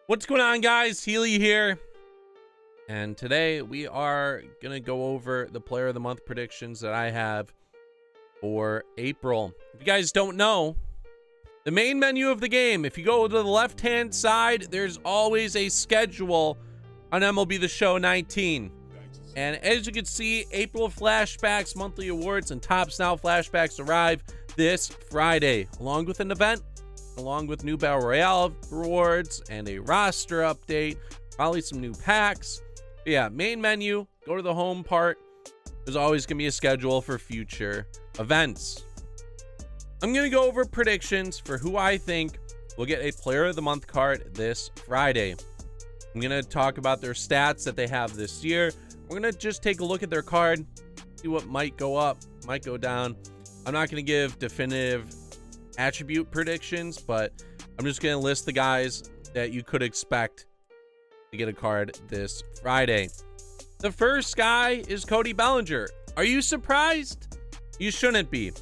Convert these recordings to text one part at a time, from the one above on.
What's going on, guys? Healy here, and today we are gonna go over the player of the month predictions that I have for April. If you guys don't know, the main menu of the game, if you go to the left hand side, there's always a schedule on MLB The Show 19. And as you can see, April flashbacks, monthly awards, and Tops Now flashbacks arrive this Friday, along with an event, along with new Battle Royale rewards and a roster update, probably some new packs. But yeah, main menu, go to the home part. There's always going to be a schedule for future events. I'm going to go over predictions for who I think will get a Player of the Month card this Friday. I'm going to talk about their stats that they have this year. We're going to just take a look at their card, see what might go up, might go down. I'm not going to give definitive attribute predictions, but I'm just going to list the guys that you could expect to get a card this Friday. The first guy is Cody Bellinger. Are you surprised? You shouldn't be.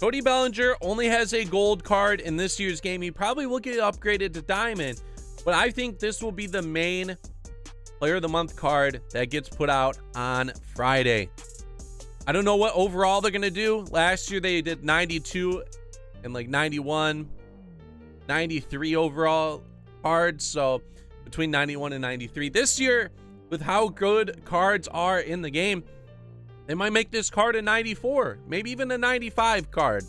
Cody Bellinger only has a gold card in this year's game. He probably will get upgraded to diamond, but I think this will be the main Player of the Month card that gets put out on Friday. I don't know what overall they're going to do. Last year they did 92 and like 91, 93 overall cards. So between 91 and 93. This year, with how good cards are in the game, they might make this card a 94, maybe even a 95 card.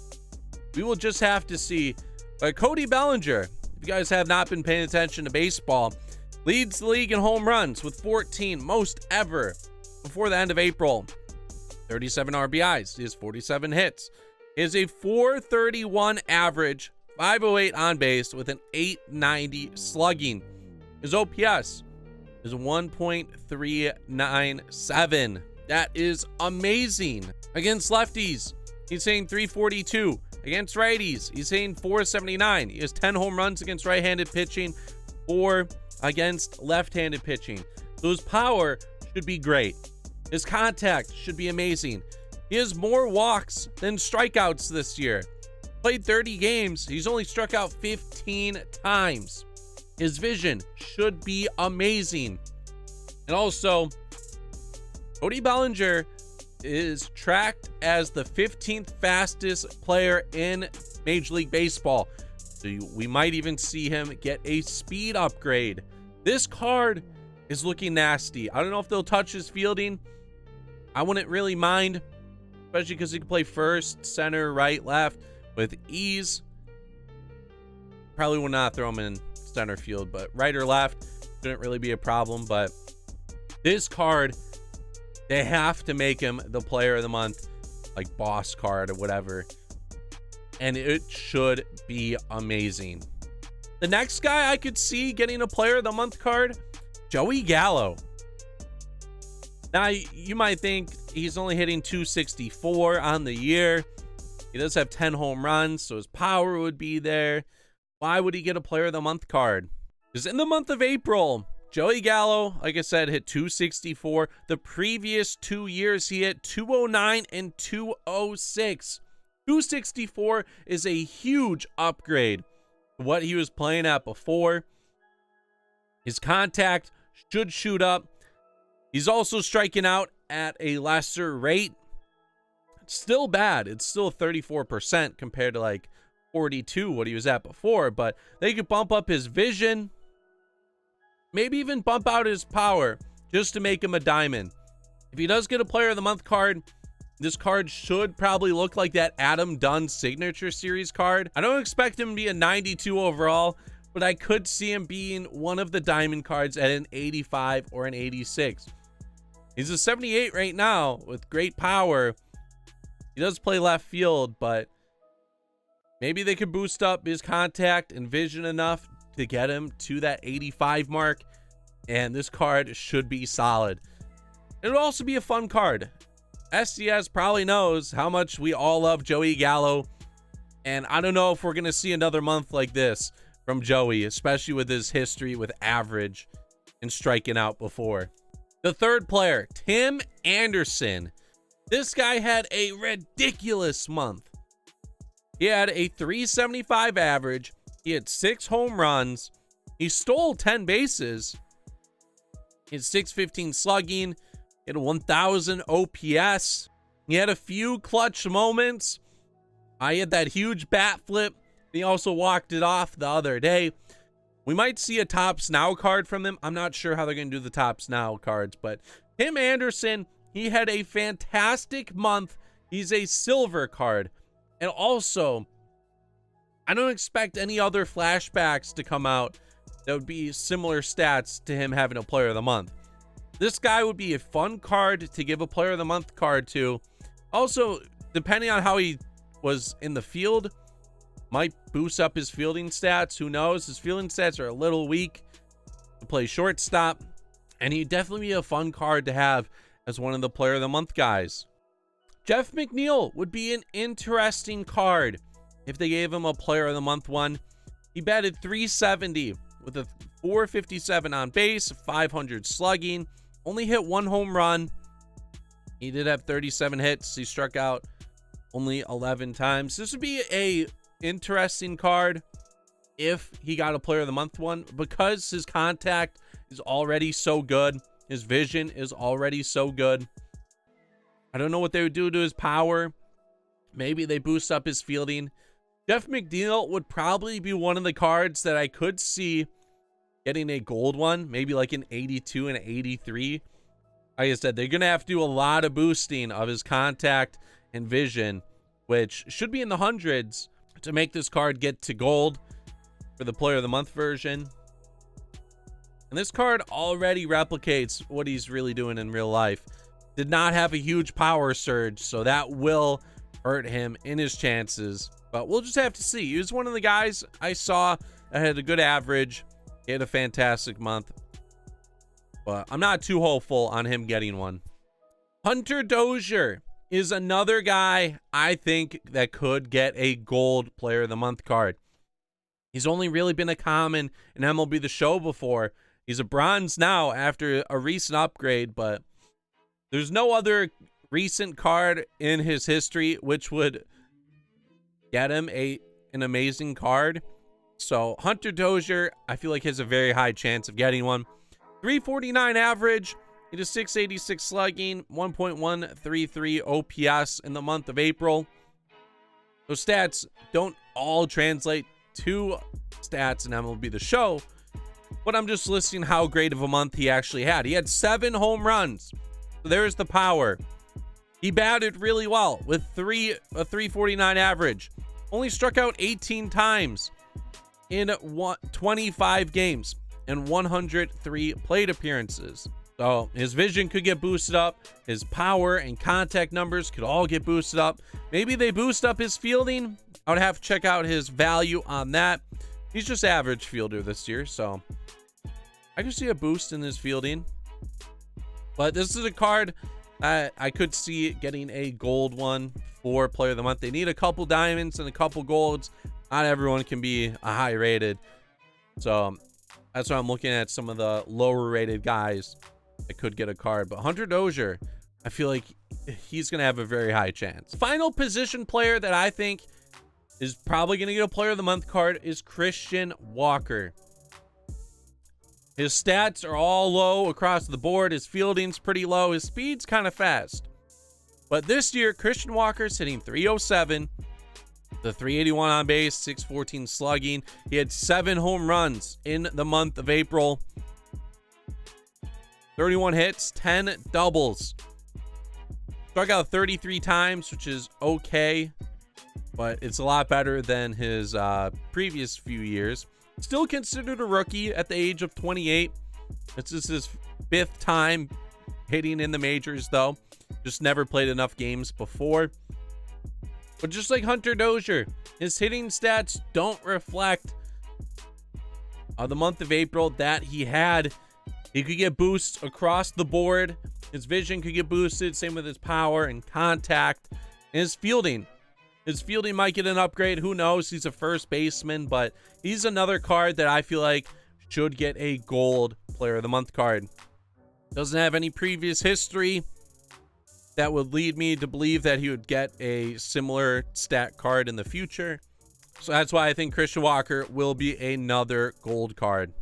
We will just have to see. But Cody Bellinger, if you guys have not been paying attention to baseball, leads the league in home runs with 14, most ever before the end of April. 37 RBIs. He has 47 hits. He has a 431 average, 508 on base with an 890 slugging. His OPS is 1.397. That is amazing. Against lefties, he's hitting 342. Against righties, he's hitting 479. He has 10 home runs against right-handed pitching, 4 against left-handed pitching. So his power should be great. His contact should be amazing. He has more walks than strikeouts this year. Played 30 games. He's only struck out 15 times. His vision should be amazing. And also, Cody Bellinger is tracked as the 15th fastest player in Major League Baseball. So we might even see him get a speed upgrade. This card is looking nasty. I don't know if they'll touch his fielding. I wouldn't really mind, especially because he can play first, center, right, left with ease. Probably will not throw him in center field, but right or left shouldn't really be a problem. But this card, they have to make him the Player of the Month, like boss card or whatever. And it should be amazing. The next guy I could see getting a Player of the Month card, Joey Gallo. Now, you might think he's only hitting 264 on the year. He does have 10 home runs, so his power would be there. Why would he get a Player of the Month card? Because in the month of April, Joey Gallo, like I said, hit 264. The previous 2 years, he hit 209 and 206. 264 is a huge upgrade to what he was playing at before. His contact should shoot up. He's also striking out at a lesser rate. It's still bad. It's still 34% compared to like 42, what he was at before. But they could bump up his vision. Maybe even bump out his power just to make him a diamond. If he does get a Player of the Month card, this card should probably look like that Adam Dunn Signature Series card. I don't expect him to be a 92 overall, but I could see him being one of the diamond cards at an 85 or an 86. He's a 78 right now with great power. He does play left field, but maybe they could boost up his contact and vision enough to get him to that 85 mark, and this card should be solid. It'll also be a fun card. SDS probably knows how much we all love Joey Gallo, and I don't know if we're going to see another month like this from Joey, especially with his history with average and striking out before. The third player, Tim Anderson. This guy had a ridiculous month. He had a 375 average. He had 6 home runs. He stole 10 bases. He had 615 slugging. He had a 1000 OPS. He had a few clutch moments. I had that huge bat flip. He also walked it off the other day. We might see a Topps Now card from him. I'm not sure how they're going to do the Topps Now cards, but Tim Anderson, he had a fantastic month. He's a silver card. And also, I don't expect any other flashbacks to come out that would be similar stats to him having a player of the month. This guy would be a fun card to give a player of the month card to. Also, depending on how he was in the field, might boost up his fielding stats. Who knows? His fielding stats are a little weak to play shortstop, and he'd definitely be a fun card to have as one of the player of the month guys. Jeff McNeil would be an interesting card if they gave him a player of the month one. He batted .370 with a .457 on base, 500 slugging, only hit 1 home run. He did have 37 hits. He struck out only 11 times. This would be a interesting card if he got a player of the month one, because his contact is already so good. His vision is already so good. I don't know what they would do to his power. Maybe they boost up his fielding. Jeff McNeil would probably be one of the cards that I could see getting a gold one, maybe like an 82 and an 83. Like I said, they're going to have to do a lot of boosting of his contact and vision, which should be in the hundreds to make this card get to gold for the player of the month version. And this card already replicates what he's really doing in real life. Did not have a huge power surge, so that will hurt him in his chances. But we'll just have to see. He was one of the guys I saw that had a good average. He had a fantastic month. But I'm not too hopeful on him getting one. Hunter Dozier is another guy I think that could get a gold player of the month card. He's only really been a common in MLB The Show before. He's a bronze now after a recent upgrade, but there's no other recent card in his history which would get him an amazing card. So Hunter Dozier, I feel like has a very high chance of getting one. 349 average. He does 686 slugging, 1.133 OPS in the month of April. Those stats don't all translate to stats in MLB The Show, but I'm just listing how great of a month he actually had. He had 7 home runs. So there's the power. He batted really well with a 349 average. Only struck out 18 times in 25 games and 103 plate appearances. So his vision could get boosted up. His power and contact numbers could all get boosted up. Maybe they boost up his fielding. I would have to check out his value on that. He's just average fielder this year, so I could see a boost in his fielding. But this is a card I could see getting a gold one for player of the month. They need a couple diamonds and a couple golds. Not everyone can be a high rated. So that's why I'm looking at some of the lower rated guys that could get a card. But Hunter Dozier, I feel like he's going to have a very high chance. Final position player that I think is probably going to get a player of the month card is Christian Walker. His stats are all low across the board. His fielding's pretty low. His speed's kind of fast. But this year, Christian Walker's hitting .307, the .381 on base, .614 slugging. He had 7 home runs in the month of April. 31 hits, 10 doubles. Struck out 33 times, which is okay, but it's a lot better than his previous few years. Still considered a rookie at the age of 28. This is his 5th time hitting in the majors, though. Just never played enough games before. But just like Hunter Dozier, his hitting stats don't reflect the month of April that he had. He could get boosts across the board. His vision could get boosted. Same with his power and contact. And his fielding. His fielding might get an upgrade. Who knows? He's a first baseman, but he's another card that I feel like should get a gold player of the month card. Doesn't have any previous history that would lead me to believe that he would get a similar stat card in the future. So that's why I think Christian Walker will be another gold card.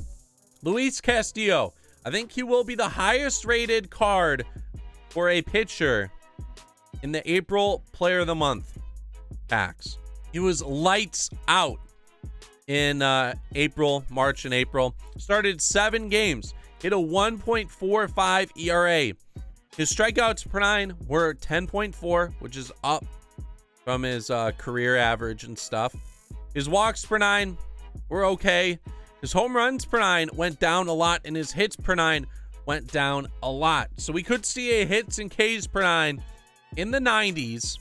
Luis Castillo, I think he will be the highest rated card for a pitcher in the April Player of the Month packs. He was lights out in March and April. Started 7 games, hit a 1.45 ERA. His strikeouts per 9 were 10.4, which is up from his career average and stuff. His walks per 9 were okay. His home runs per 9 went down a lot, and his hits per 9 went down a lot. So we could see a hits and Ks per 9 in the 90s.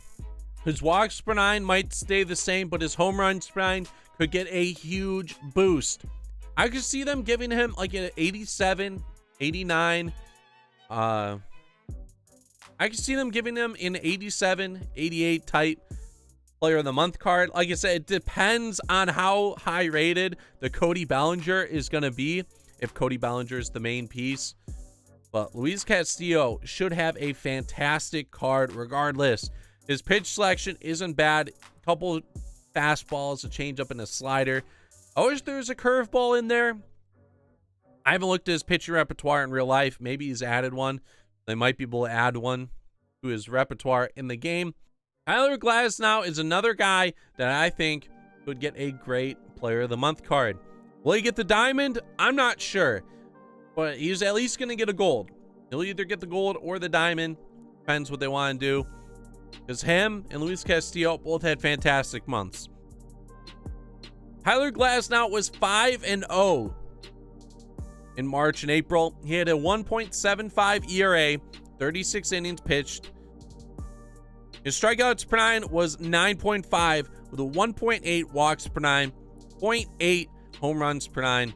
His walks per 9 might stay the same, but his home runs per 9 could get a huge boost. I could see them giving him like an 87, 89. I could see them giving him an 87, 88 type Player of the Month card. Like I said, it depends on how high rated the Cody Bellinger is going to be, if Cody Bellinger is the main piece. But Luis Castillo should have a fantastic card regardless. His pitch selection isn't bad. A couple fastballs, a changeup, and a slider. I wish there was a curveball in there. I haven't looked at his pitching repertoire in real life. Maybe he's added one. They might be able to add one to his repertoire in the game. Tyler Glasnow is another guy that I think could get a great Player of the Month card. Will he get the diamond? I'm not sure, but he's at least going to get a gold. He'll either get the gold or the diamond. Depends what they want to do, because him and Luis Castillo both had fantastic months. Tyler Glasnow was 5-0 in March and April. He had a 1.75 ERA, 36 innings pitched. His strikeouts per 9 was 9.5 with a 1.8 walks per 9, 0.8 home runs per 9,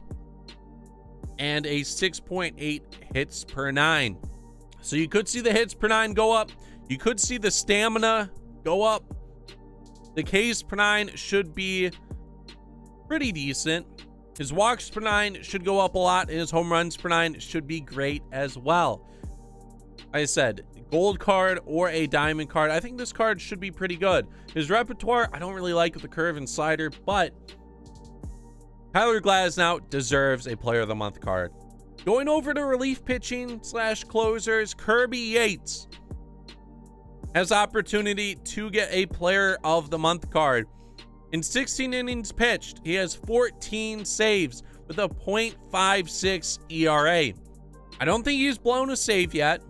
and a 6.8 hits per 9. So you could see the hits per 9 go up. You could see the stamina go up. The Ks per 9 should be pretty decent. His walks per 9 should go up a lot, and his home runs per 9 should be great as well. Like I said, gold card or a diamond card. I think this card should be pretty good. His repertoire, I don't really like with the curve and slider, but Tyler Glasnow deserves a Player of the Month card. Going over to relief pitching / closers, Kirby Yates has opportunity to get a Player of the Month card. In 16 innings pitched, he has 14 saves with a .56 ERA. I don't think he's blown a save yet.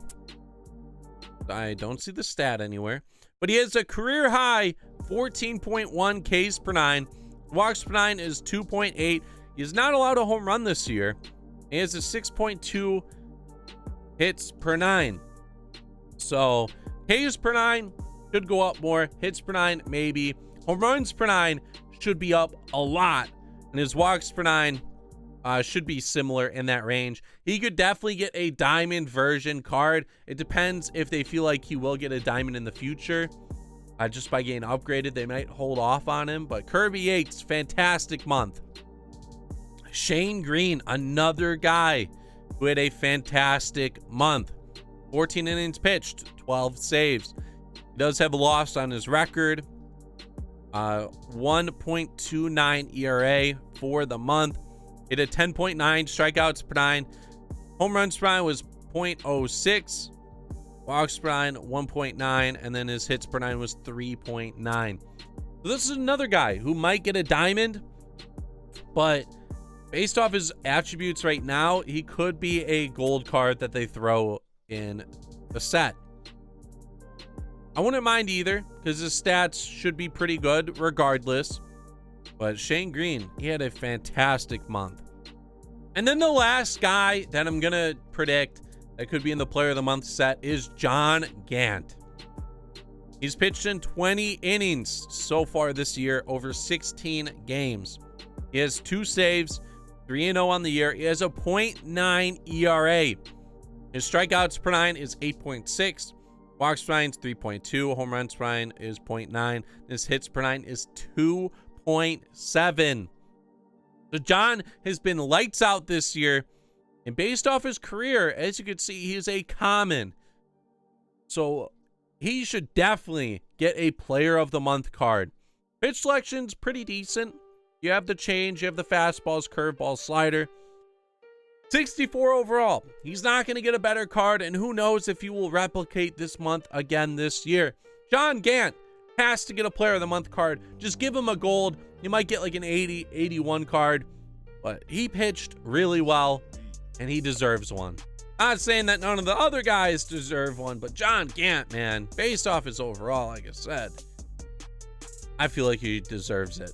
I don't see the stat anywhere, but he has a career high 14.1 Ks per 9. Walks per 9 is 2.8. He is not allowed a home run this year. He has a 6.2 hits per 9. So Ks per 9 should go up more. Hits per 9 maybe. Home runs per 9 should be up a lot, and his walks per 9 should be similar in that range. He could definitely get a diamond version card. It depends if they feel like he will get a diamond in the future. Just by getting upgraded, they might hold off on him. But Kirby Yates, fantastic month. Shane Greene, another guy who had a fantastic month. 14 innings pitched, 12 saves. He does have a loss on his record. 1.29 ERA for the month. Hit a 10.9 strikeouts per 9. Home runs per 9 was 0.06. Walks per 9, 1.9. And then his hits per 9 was 3.9. So this is another guy who might get a diamond, but based off his attributes right now, he could be a gold card that they throw in the set. I wouldn't mind either, because his stats should be pretty good regardless. But Shane Greene, he had a fantastic month. And then the last guy that I'm going to predict that could be in the Player of the Month set is John Gant. He's pitched in 20 innings so far this year, over 16 games. He has 2 saves, 3-0 on the year. He has a .9 ERA. His strikeouts per 9 is 8.6. Walks per 9 is 3.2. Home runs per 9 is 0.9. His hits per 9 is 2.7. So John has been lights out this year. And based off his career, as you can see, he is a common. So he should definitely get a Player of the Month card. Pitch selection's pretty decent. You have the change, you have the fastballs, curveball, slider. 64 overall. He's not going to get a better card, and who knows if he will replicate this month again this year. John Gant has to get a Player of the Month card. Just give him a gold. You might get like an 80, 81 card, but he pitched really well, and he deserves one. Not saying that none of the other guys deserve one, but John Gant, man, based off his overall, like I said, I feel like he deserves it.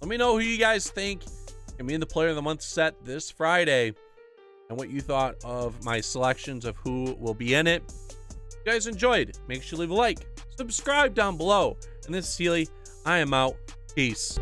Let me know who you guys think can be in the Player of the Month set this Friday and what you thought of my selections of who will be in it. If you guys enjoyed, make sure you leave a like, subscribe down below. And this is Healy. I am out. Peace.